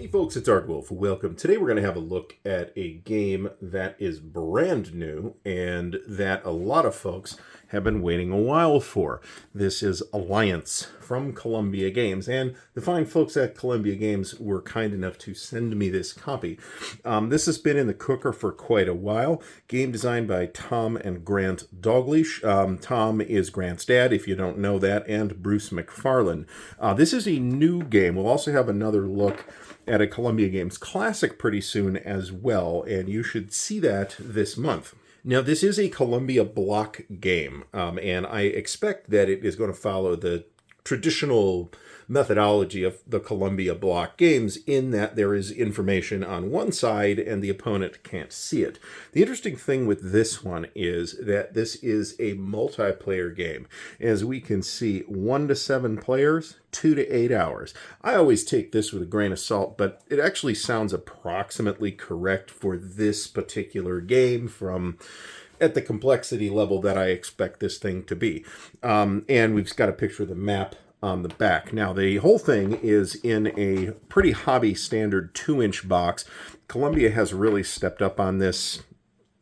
Hey folks, it's Ardwulf. Welcome. Today we're going to have a look at a game that is brand new and that a lot of folks have been waiting a while for. This is Alliance from Columbia Games, and the fine folks at Columbia Games were kind enough to send me this copy. This has been in the cooker for quite a while. Game designed by Tom and Grant Dalglish. Tom is Grant's dad, if you don't know that, and Bruce McFarlane. This is a new game. We'll also have another look at a Columbia Games Classic pretty soon as well, and you should see that this month. Now, this is a Columbia block game, and I expect that it is going to follow the traditional methodology of the Columbia block games in that there is information on one side and the opponent can't see it. The interesting thing with this one is that this is a multiplayer game. As we can see, 1 to 7 players, 2 to 8 hours. I always take this with a grain of salt, but it actually sounds approximately correct for this particular game from at the complexity level that I expect this thing to be. And we've got a picture of the map on the back. Now, the whole thing is in a pretty hobby standard 2-inch box. Columbia has really stepped up on this.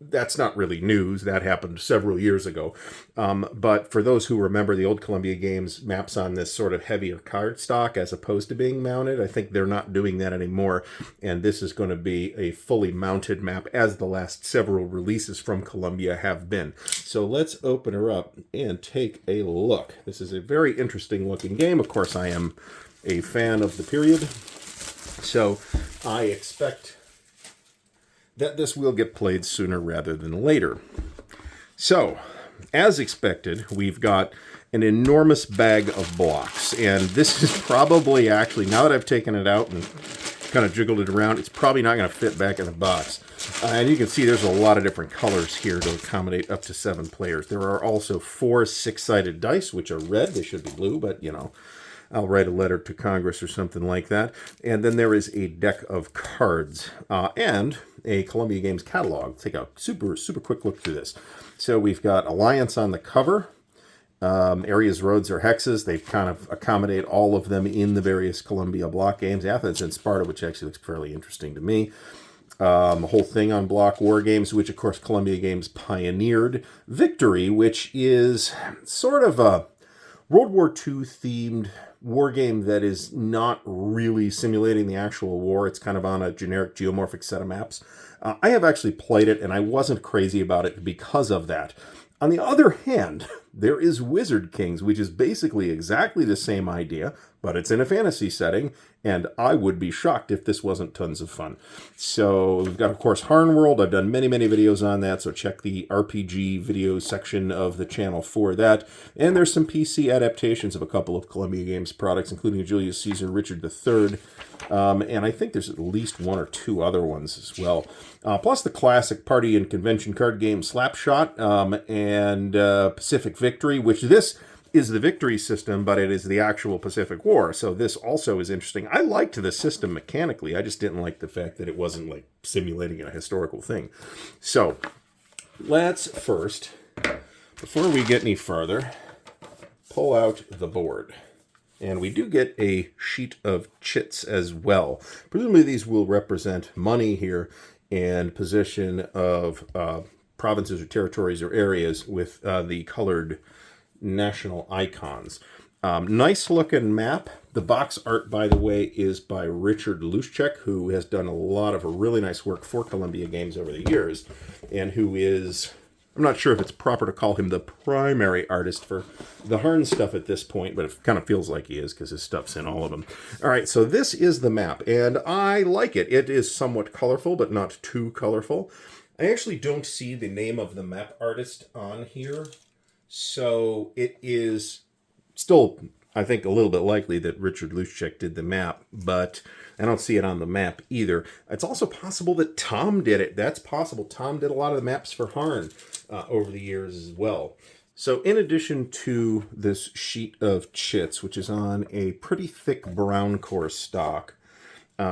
That's not really news. That happened several years ago. But for those who remember the old Columbia Games maps on this sort of heavier cardstock as opposed to being mounted, I think they're not doing that anymore. And this is going to be a fully mounted map, as the last several releases from Columbia have been. So let's open her up and take a look. This is a very interesting looking game. Of course, I am a fan of the period, so I expect that this will get played sooner rather than later. So, as expected, we've got an enormous bag of blocks, and this is probably actually, now that I've taken it out and kind of jiggled it around, it's probably not going to fit back in the box. And you can see there's a lot of different colors here to accommodate up to 7 players. There are also 4 6-sided dice, which are red. They should be blue, but you know, I'll write a letter to Congress or something like that. And then there is a deck of cards and a Columbia Games catalog. Take a super quick look through this. So we've got Alliance on the cover. Areas, roads, or hexes. They kind of accommodate all of them in the various Columbia block games. Athens and Sparta, which actually looks fairly interesting to me. The whole thing on block war games, which of course Columbia Games pioneered. Victory, which is sort of a World War II themed war game that is not really simulating the actual war. It's kind of on a generic geomorphic set of maps. I have actually played it, and I wasn't crazy about it because of that. On the other hand, there is Wizard Kings, which is basically exactly the same idea, but it's in a fantasy setting, and I would be shocked if this wasn't tons of fun. So we've got, of course, Harn World. I've done many videos on that, so check the RPG video section of the channel for that. And there's some PC adaptations of a couple of Columbia Games products, including Julius Caesar and Richard III. And I think there's at least 1 or 2 other ones as well. Plus the classic party and convention card game Slapshot and Pacific Victory, which this is the victory system, but it is the actual Pacific War. So this also is interesting. I liked the system mechanically. I just didn't like the fact that it wasn't like simulating a historical thing. So let's first, before we get any further, pull out the board. And we do get a sheet of chits as well. Presumably these will represent money here and position of provinces or territories or areas with the colored national icons. Nice looking map. The box art, by the way, is by Richard Luschek, who has done a lot of really nice work for Columbia Games over the years, and who is, I'm not sure if it's proper to call him the primary artist for the Harn stuff at this point, but it kind of feels like he is because his stuff's in all of them. All right, so this is the map, and I like it. It is somewhat colorful, but not too colorful. I actually don't see the name of the map artist on here, so it is still, I think, a little bit likely that Richard Luschek did the map, but I don't see it on the map either. It's also possible that Tom did it. That's possible. Tom did a lot of the maps for Harn over the years as well. So in addition to this sheet of chits, which is on a pretty thick brown core stock,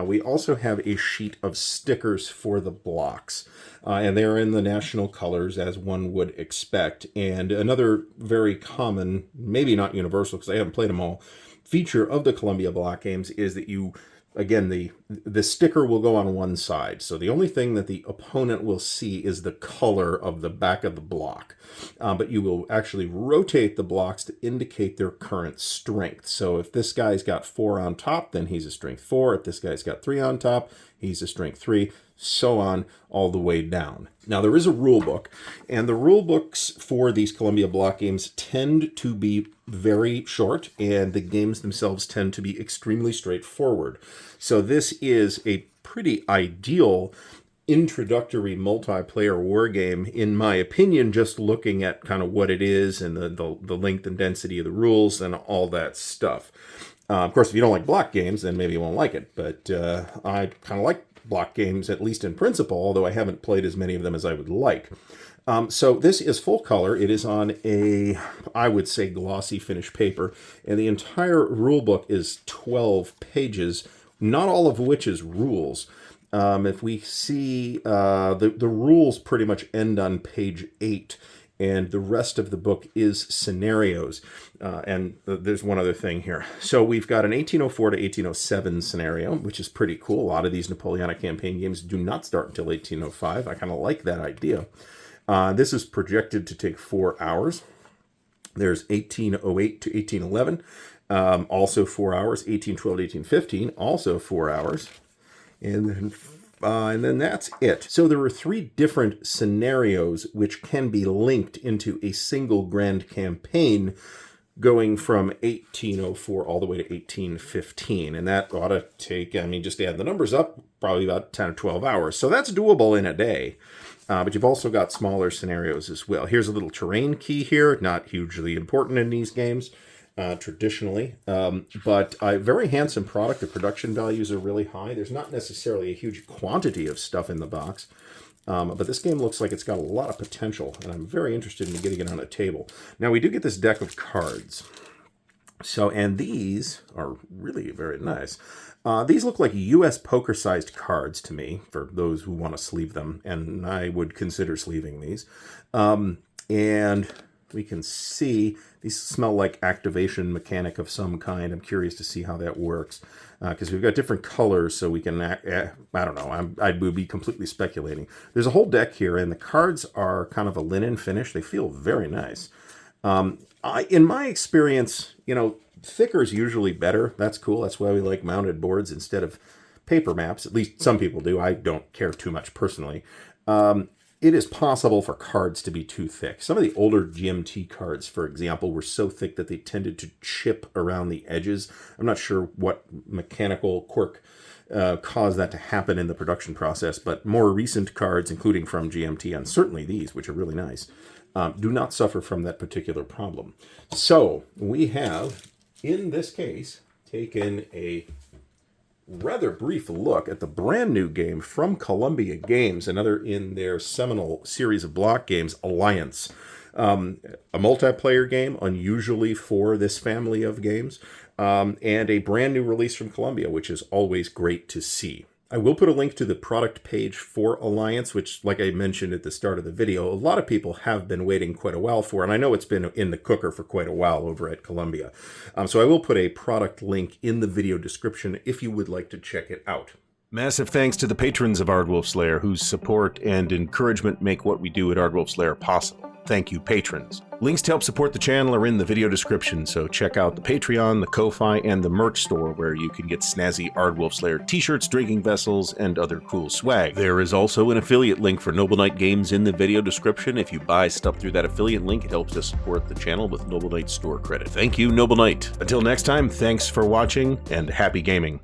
we also have a sheet of stickers for the blocks. And they're in the national colors, as one would expect. And another very common, maybe not universal, because I haven't played them all, feature of the Columbia block games is that you again, the sticker will go on one side. So the only thing that the opponent will see is the color of the back of the block. But you will actually rotate the blocks to indicate their current strength. So if this guy's got 4 on top, then he's a strength 4. If this guy's got 3 on top, he's a strength 3, so on, all the way down. Now, there is a rule book, and the rule books for these Columbia block games tend to be very short, and the games themselves tend to be extremely straightforward. So this is a pretty ideal introductory multiplayer war game, in my opinion, just looking at kind of what it is and the length and density of the rules and all that stuff. Of course, if you don't like block games, then maybe you won't like it, but I kind of like block games, at least in principle, although I haven't played as many of them as I would like. So this is full color. It is on a, I would say, glossy finished paper, and the entire rule book is 12 pages, not all of which is rules. If we see, the rules pretty much end on page 8, and the rest of the book is scenarios. And there's one other thing here. So we've got an 1804 to 1807 scenario, which is pretty cool. A lot of these Napoleonic campaign games do not start until 1805. I kind of like that idea. This is projected to take 4 hours. There's 1808 to 1811, also 4 hours. 1812 to 1815, also 4 hours. And then that's it. So there are 3 different scenarios which can be linked into a single grand campaign going from 1804 all the way to 1815. And that ought to take, I mean, just add the numbers up, probably about 10 or 12 hours. So that's doable in a day. But you've also got smaller scenarios as well. Here's a little terrain key here, not hugely important in these games. Traditionally, but a very handsome product. The production values are really high. There's not necessarily a huge quantity of stuff in the box, but this game looks like it's got a lot of potential, and I'm very interested in getting it on a table. Now, we do get this deck of cards. So, and these are really very nice. These look like U.S. poker-sized cards to me, for those who want to sleeve them, and I would consider sleeving these. And we can see these smell like activation mechanic of some kind. I'm curious to see how that works, because we've got different colors, so we can, I don't know, I would be completely speculating. There's a whole deck here, and the cards are kind of a linen finish. They feel very nice. In my experience, you know, thicker is usually better. That's cool. That's why we like mounted boards instead of paper maps. At least some people do. I don't care too much personally. It is possible for cards to be too thick. Some of the older GMT cards, for example, were so thick that they tended to chip around the edges. I'm not sure what mechanical quirk caused that to happen in the production process, but more recent cards, including from GMT, and certainly these, which are really nice, do not suffer from that particular problem. So we have, in this case, taken a rather brief look at the brand new game from Columbia Games, another in their seminal series of block games, Alliance. A multiplayer game, unusually for this family of games, and a brand new release from Columbia, which is always great to see. I will put a link to the product page for Alliance, which, like I mentioned at the start of the video, a lot of people have been waiting quite a while for, and I know it's been in the cooker for quite a while over at Columbia. So I will put a product link in the video description if you would like to check it out. Massive thanks to the patrons of Ardwulf's Lair, whose support and encouragement make what we do at Ardwulf's Lair possible. Thank you, patrons. Links to help support the channel are in the video description, so check out the Patreon, the Ko-Fi, and the merch store, where you can get snazzy Ardwulf's Lair t-shirts, drinking vessels, and other cool swag. There is also an affiliate link for Noble Knight Games in the video description. If you buy stuff through that affiliate link, it helps to support the channel with Noble Knight store credit. Thank you, Noble Knight. Until next time, thanks for watching, and happy gaming.